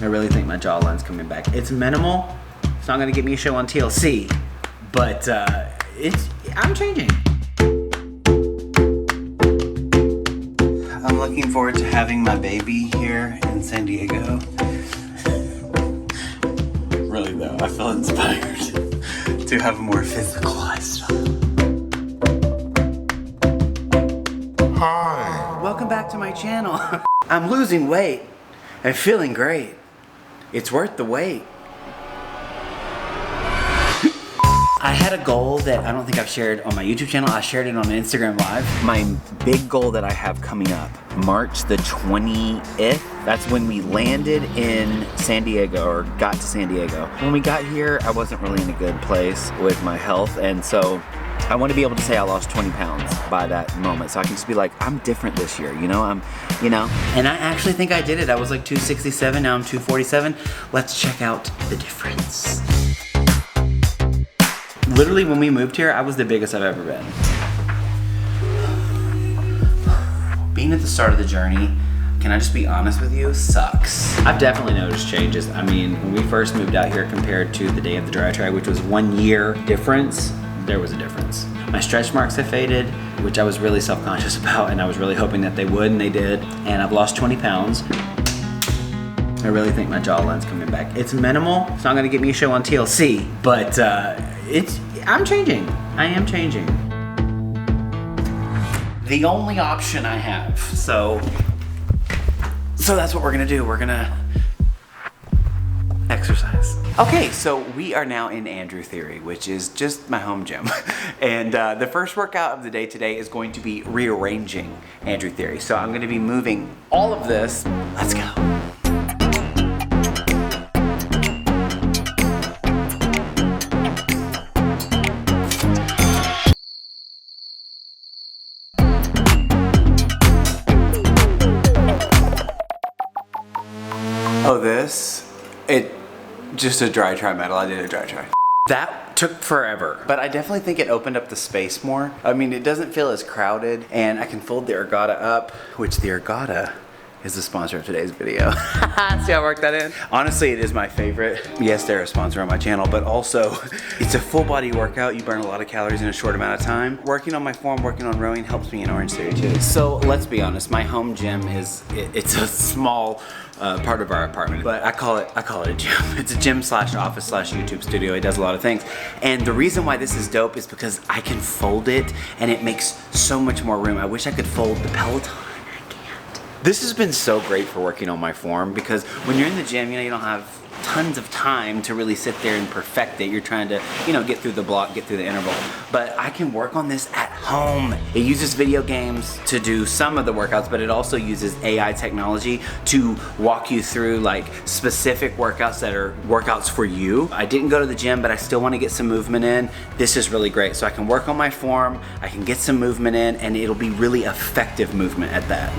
I really think my jawline's coming back. It's minimal. It's not gonna get me a show on TLC, but I'm changing. I'm looking forward to having my baby here in San Diego. Really though, I feel inspired to have a more physical lifestyle. Hi. Welcome back to my channel. I'm losing weight. I'm feeling great. It's worth the wait. I had a goal that I don't think I've shared on my YouTube channel. I shared it on Instagram Live. My big goal that I have coming up, March the 20th, that's when we landed in San Diego, or got to San Diego. When we got here, I wasn't really in a good place with my health, and so I want to be able to say I lost 20 pounds by that moment. So I can just be like, I'm different this year, you know? And I actually think I did it. I was like 267, now I'm 247. Let's check out the difference. Literally, when we moved here, I was the biggest I've ever been. Being at the start of the journey, can I just be honest with you, sucks. I've definitely noticed changes. I mean, when we first moved out here compared to the day of the dry try, which was 1 year difference, there was a difference. My stretch marks have faded, which I was really self-conscious about, and I was really hoping that they would, and they did. And I've lost 20 pounds. I really think my jawline's coming back. It's minimal. It's not gonna get me a show on TLC, but I'm changing. I am changing. The only option I have. So that's what we're gonna do. We're gonna exercise. Okay, so we are now in Andrew Theory, which is just my home gym. And the first workout of the day today is going to be rearranging Andrew Theory. So I'm gonna be moving all of this. Let's go. Oh, just a dry try medal. I did a dry try. That took forever, but I definitely think it opened up the space more. I mean, it doesn't feel as crowded, and I can fold the ergata up, which the ergata is the sponsor of today's video. See how I worked that in? Honestly, it is my favorite. Yes, they're a sponsor on my channel, but also it's a full body workout. You burn a lot of calories in a short amount of time. Working on my form, working on rowing helps me in Orange Theory too. So let's be honest, my home gym it's a small part of our apartment, but I call it a gym. It's a gym slash office slash YouTube studio. It does a lot of things. And the reason why this is dope is because I can fold it and it makes so much more room. I wish I could fold the Peloton. This has been so great for working on my form because when you're in the gym, you don't have tons of time to really sit there and perfect it. You're trying to, get through the block, get through the interval. But I can work on this at home. It uses video games to do some of the workouts, but it also uses AI technology to walk you through like specific workouts that are workouts for you. I didn't go to the gym, but I still want to get some movement in. This is really great. So I can work on my form, I can get some movement in, and it'll be really effective movement at that.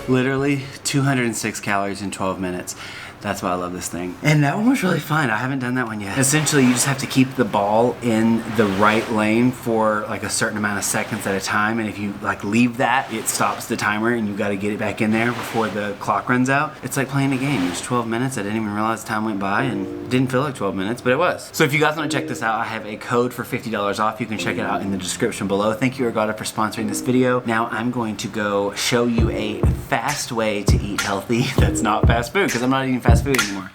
Literally 206 calories in 12 minutes. That's why I love this thing. And that one was really fun. I haven't done that one yet. Essentially, you just have to keep the ball in the right lane for like a certain amount of seconds at a time. And if you like leave that, it stops the timer and you got to get it back in there before the clock runs out. It's like playing a game. It was 12 minutes. I didn't even realize the time went by and it didn't feel like 12 minutes, but it was. So if you guys want to check this out, I have a code for $50 off. You can check it out in the description below. Thank you, Ergata, for sponsoring this video. Now I'm going to go show you a fast way to eat healthy that's not fast food, because I'm not eating fast food anymore.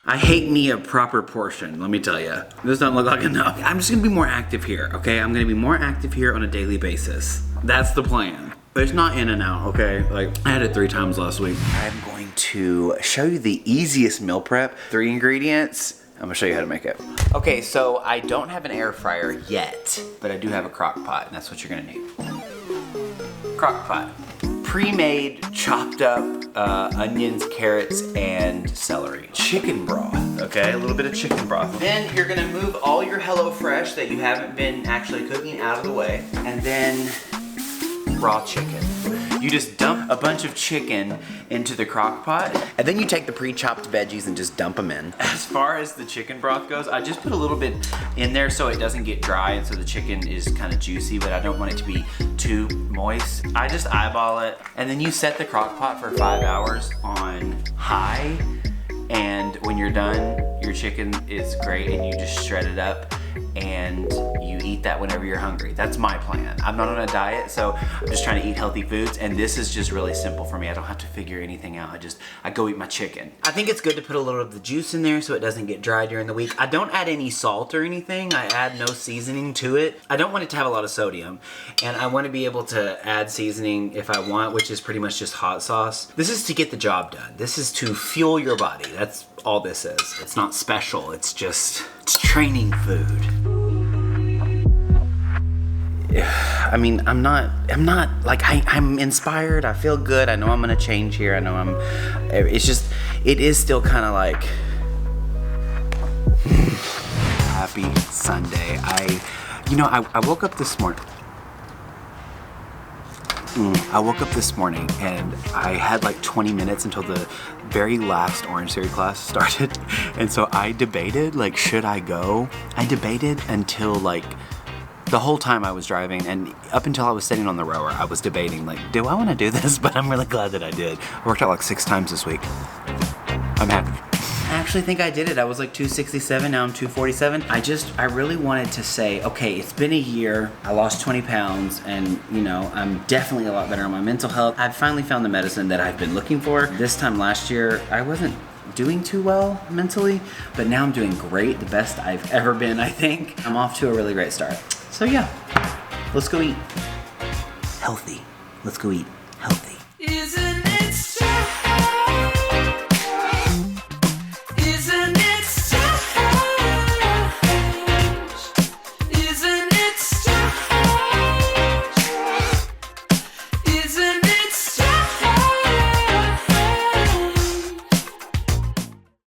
I hate me a proper portion, let me tell you. This doesn't look like enough. I'm just gonna be more active here, okay? I'm gonna be more active here on a daily basis. That's the plan. It's not in and out, okay? Like, I had it 3 times last week. I'm going to show you the easiest meal prep. 3 ingredients. I'm gonna show you how to make it. Okay, so I don't have an air fryer yet, but I do have a crock pot, and that's what you're gonna need. Crock pot. Pre-made, chopped up onions, carrots, and celery. Chicken broth, okay? A little bit of chicken broth. Then you're gonna move all your HelloFresh that you haven't been actually cooking out of the way, and then raw chicken. You just dump a bunch of chicken into the crock pot. And then you take the pre-chopped veggies and just dump them in. As far as the chicken broth goes, I just put a little bit in there so it doesn't get dry and so the chicken is kind of juicy, but I don't want it to be too moist. I just eyeball it. And then you set the crock pot for 5 hours on high. And when you're done, your chicken is great and you just shred it up and you eat that whenever you're hungry. That's my plan. I'm not on a diet, so I'm just trying to eat healthy foods, and this is just really simple for me. I don't have to figure anything out. I go eat my chicken. I think it's good to put a little of the juice in there so it doesn't get dry during the week. I don't add any salt or anything. I add no seasoning to it. I don't want it to have a lot of sodium, and I want to be able to add seasoning if I want, which is pretty much just hot sauce. This is to get the job done. This is to fuel your body. That's all this is. It's not special. It's training food. I mean, I'm inspired. I feel good. I know I'm gonna change here. I know it is still kind of like happy Sunday. I woke up this morning. I woke up this morning and I had like 20 minutes until the very last Orange Theory class started. And so I debated, like, should I go? I debated until like the whole time I was driving, and up until I was sitting on the rower, I was debating, like, do I want to do this? But I'm really glad that I did. I worked out like 6 times this week. I'm happy. I actually think I did it. I was like 267, now I'm 247. I really wanted to say, okay, it's been a year. I lost 20 pounds and, I'm definitely a lot better on my mental health. I've finally found the medicine that I've been looking for. This time last year, I wasn't doing too well mentally, but now I'm doing great. The best I've ever been, I think. I'm off to a really great start. So yeah, let's go eat healthy. Let's go eat healthy.